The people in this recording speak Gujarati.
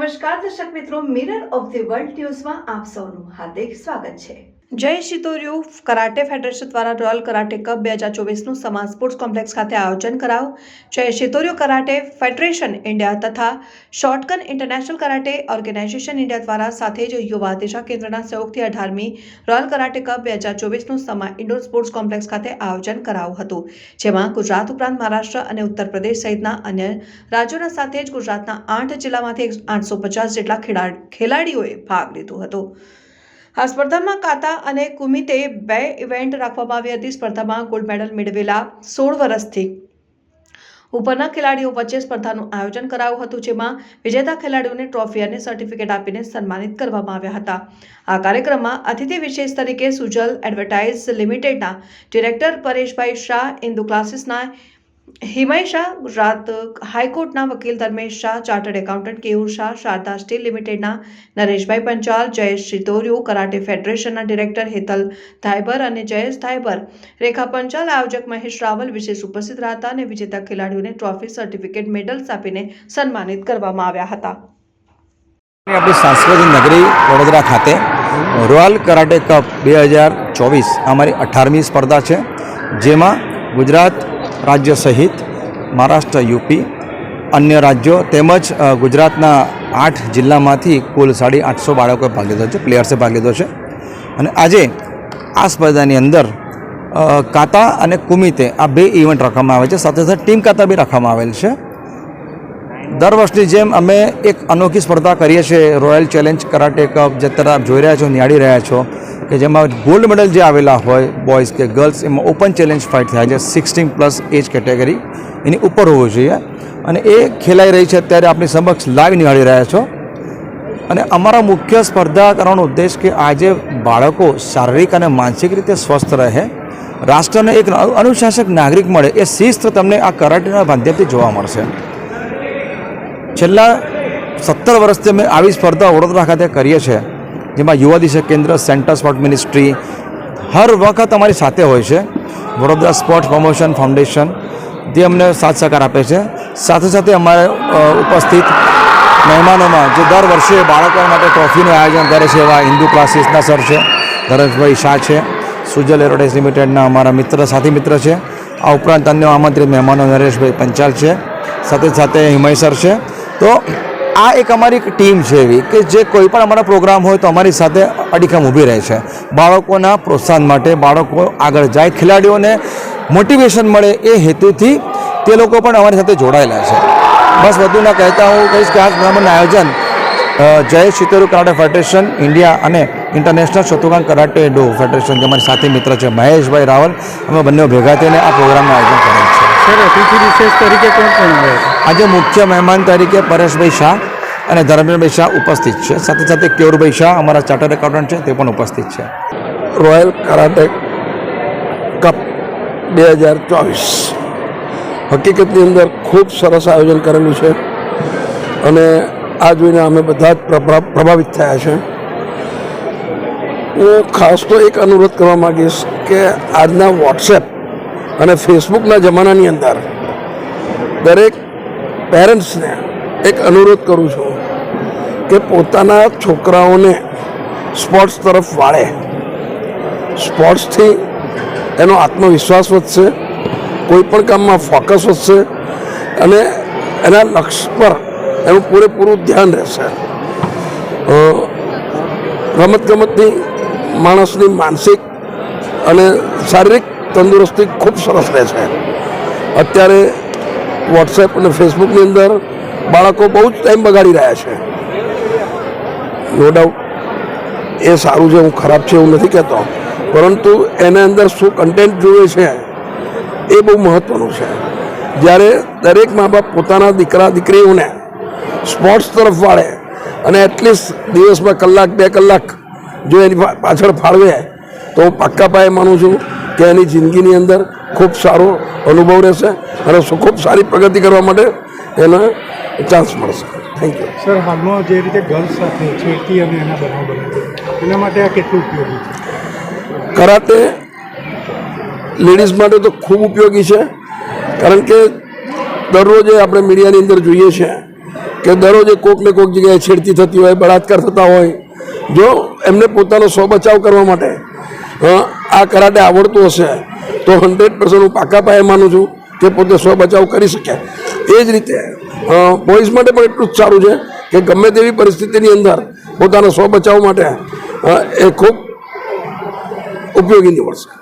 નમસ્કાર દર્શક મિત્રો, મિરર ઓફ ધ વર્લ્ડ ન્યૂઝમાં આપ સૌનું હાર્દિક સ્વાગત છે। જય શિતોર્યુ કરાટે ફેડરેશન દ્વારા રોયલ કરાટે કપ 2024નું સમા સ્પોર્ટ્સ કોમ્પ્લેક્સ ખાતે આયોજન કરાયું। Jai Shitoryu Karate Federation India તથા Shotgun International Karate Organization India દ્વારા સાથે જ યુવા દિશા કેન્દ્રના સહયોગથી 18મી રોયલ કરાટે કપ 2024નું સમા ઇન્ડોર સ્પોર્ટ્સ કોમ્પ્લેક્સ ખાતે આયોજન કરાયું હતું, જેમાં ગુજરાત ઉપરાંત મહારાષ્ટ્ર અને ઉત્તર પ્રદેશ સહિતના અન્ય રાજ્યોના સાથે જ ગુજરાતના 8 જિલ્લામાંથી 850 જેટલા ખેલાડીઓએ ભાગ લીધો હતો। આ સ્પર્ધામાં કાતા અને કુમિતે 2 ઇવેન્ટ રાખવામાં આવી હતી। સ્પર્ધામાં ગોલ્ડ મેડલ મેળવેલા 16 વર્ષથી ઉપરના ખેલાડીઓ વચ્ચે સ્પર્ધાનું આયોજન કરાયું હતું, જેમાં વિજેતા ખેલાડીઓને ટ્રોફી અને સર્ટિફિકેટ આપીને સન્માનિત કરવામાં આવ્યા હતા। આ કાર્યક્રમમાં અતિથિ વિશેષ તરીકે સુજલ એડવર્ટાઇઝ લિમિટેડના ડિરેક્ટર પરેશભાઈ શાહ, ઇન્દુ ક્લાસીસના હિમય શાહ, ગુજરાત હાઈકોર્ટના વકીલ Dharmesh Shah, chartered accountant Keyur Shah, Sharda steel લિમિટેડના નરેશભાઈ પંચાલ, જયેશ શિતોર્યુ કરાટે ફેડરેશનના ડિરેક્ટર હેતલ ધાયબર અને જયેશ ધાયબર, રેખા પંચાલ, આયોજક મહેશ રાવલ વિશેષ ઉપસ્થિત રહ્યા હતા અને વિજેતા ખેલાડીઓને ટ્રોફી, સર્ટિફિકેટ, મેડલ્સ આપીને સન્માનિત કરવામાં આવ્યા હતા। આપણી સાંસ્કૃતિક નગરી વડોદરા ખાતે રોયલ કરાટે કપ 2024 અમારી 18મી સ્પર્ધા છે, જેમાં ગુજરાત રાજ્ય સહિત મહારાષ્ટ્ર, યુપી, અન્ય રાજ્યો તેમજ ગુજરાતના 8 જિલ્લામાંથી કુલ 850 બાળકોએ ભાગ લીધો છે, પ્લેયર્સે ભાગ લીધો છે। અને આજે આ સ્પર્ધાની અંદર કાતા અને કુમિતે આ 2 ઇવેન્ટ રાખવામાં આવે છે, સાથે સાથે ટીમ કાતા બી રાખવામાં આવેલ છે। દર વર્ષની જેમ અમે એક અનોખી સ્પર્ધા કરીએ છીએ, રોયલ ચેલેન્જ કરાટે કપ, જે તરફ આપ જોઈ રહ્યા છો, નિહાળી રહ્યા છો, કે જેમાં ગોલ્ડ મેડલ જે આવેલા હોય બોયઝ કે ગર્લ્સ, એમાં ઓપન ચેલેન્જ ફાઇટ થાય છે। 16+ એજ કેટેગરી એની ઉપર હોવું જોઈએ અને એ ખેલાઈ રહી છે, અત્યારે આપણી સમક્ષ લાઈવ નિહાળી રહ્યા છો। અને અમારા મુખ્ય સ્પર્ધા કરવાનો ઉદ્દેશ કે આજે બાળકો શારીરિક અને માનસિક રીતે સ્વસ્થ રહે, રાષ્ટ્રને એક અનુશાસક નાગરિક મળે, એ શિસ્ત તમને આ કરાટેના માધ્યમથી જોવા મળશે। છેલ્લા 17 વર્ષથી અમે આવી સ્પર્ધા વડોદરા ખાતે કરીએ છીએ, જેમાં યુવા દિશા કેન્દ્ર, સેન્ટર સ્પોર્ટ મિનિસ્ટ્રી હર વખત અમારી સાથે હોય છે। વડોદરા સ્પોર્ટ્સ પ્રમોશન ફાઉન્ડેશન જે અમને સાથ સહકાર આપે છે। સાથે સાથે અમારે ઉપસ્થિત મહેમાનોમાં જે દર વર્ષે બાળકો માટે ટ્રોફીનું આયોજન કરે છે એવા ઇન્દુ ક્લાસીસના સર છે, ધરેશભાઈ શાહ છે, સુજલ એડવર્ટાઇઝ લિમિટેડના અમારા મિત્ર, સાથી મિત્ર છે। આ ઉપરાંત અન્ય આમંત્રિત મહેમાનો નરેશભાઈ પંચાલ છે, સાથે સાથે હિમય સર છે। તો આ એક અમારી ટીમ છે એવી કે જે કોઈ પણ અમારા પ્રોગ્રામ હોય તો અમારી સાથે અડીખમ ઊભી રહે છે, બાળકોના પ્રોત્સાહન માટે, બાળકો આગળ જાય, ખેલાડીઓને મોટિવેશન મળે, એ હેતુથી તે લોકો પણ અમારી સાથે જોડાયેલા છે। બસ વધુ ના કહેતા હું કહીશ કે આ ટુર્નામેન્ટનું આયોજન જય શિતોર્યુ કરાટે ફેડરેશન ઇન્ડિયા અને ઇન્ટરનેશનલ શોટોગાન કરાટે ડો ફેડરેશન, જે અમારી સાથી મિત્ર છે મહેશભાઈ રાવલ, અમે બંને ભેગા થઈને આ પ્રોગ્રામનું આયોજન કરેલ છે। સર, અતિથિ વિશેષ તરીકે કોણ આવે? આજે મુખ્ય મહેમાન તરીકે પરેશભાઈ શાહ અને ધર્મેશભાઈ શાહ ઉપસ્થિત છે, સાથે સાથે કેયુરભાઈ શાહ અમારા ચાર્ટર્ડ એકાઉન્ટન્ટ છે, તે પણ ઉપસ્થિત છે। રોયલ કરાટે કપ 2024 હકીકતની અંદર ખૂબ સરસ આયોજન કરેલું છે અને આ જોઈને અમે બધા જ પ્રભાવિત થયા છે। હું ખાસ તો એક અનુરોધ કરવા માગીશ કે આજના વોટ્સએપ અને ફેસબુકના જમાનાની અંદર દરેક પેરેન્ટ્સને એક અનુરોધ કરું છું કે પોતાના છોકરાઓને સ્પોર્ટ્સ તરફ વાળે। સ્પોર્ટ્સથી એનો આત્મવિશ્વાસ વધશે, કોઈ પણ કામમાં ફોકસ વધશે અને એના લક્ષ્ય પર એનું પૂરેપૂરું ધ્યાન રહેશે। રમતગમતની માણસની માનસિક અને શારીરિક તંદુરસ્તી ખૂબ સરસ રહે છે। અત્યારે વોટ્સએપ અને ફેસબુકની અંદર બાળકો બહુ જ ટાઈમ બગાડી રહ્યા છે। નો ડાઉટ એ સારું છે, હું ખરાબ છે એવું નથી કહેતો, પરંતુ એના અંદર શું કન્ટેન્ટ જોઈએ છે એ બહુ મહત્ત્વનું છે। જ્યારે દરેક મા બાપ પોતાના દીકરા દીકરીઓને સ્પોર્ટ્સ તરફ વાળે અને એટલીસ્ટ દિવસમાં 1-2 કલાક જો એની પાછળ ફાળવે તો હું પાક્કા પાયે માનું છું કે એની જિંદગીની અંદર ખૂબ સારો અનુભવ રહેશે અને ખૂબ સારી પ્રગતિ કરવા માટે એને ચાન્સ મળશે। થેન્ક યુ સર, હાલમાં જે રીતે ગર્લ્સ સાથે છેડતી અને એના બનાવ બને છે, એના માટે આ કેટલું ઉપયોગી છે? કરાટે લેડીઝ માટે તો ખૂબ ઉપયોગી છે, કારણ કે દરરોજ આપણે મીડિયાની અંદર જોઈએ છીએ કે દરરોજ કોક ને કોક જગ્યાએ છેડતી થતી હોય, બળાત્કાર થતા હોય, જો એમને પોતાનો સ્વ બચાવ કરવા માટે આ કરાટે આવડતું હશે તો 100% હું પાકા પાયે માનું છું કે પોતે સ્વ બચાવ કરી શકે. એ જ રીતે બોયઝ માટે પણ એટલું જ સારું છે કે ગમે તેવી પરિસ્થિતિની અંદર પોતાના સ્વ બચાવ માટે એ ખૂબ ઉપયોગી નીવડશે.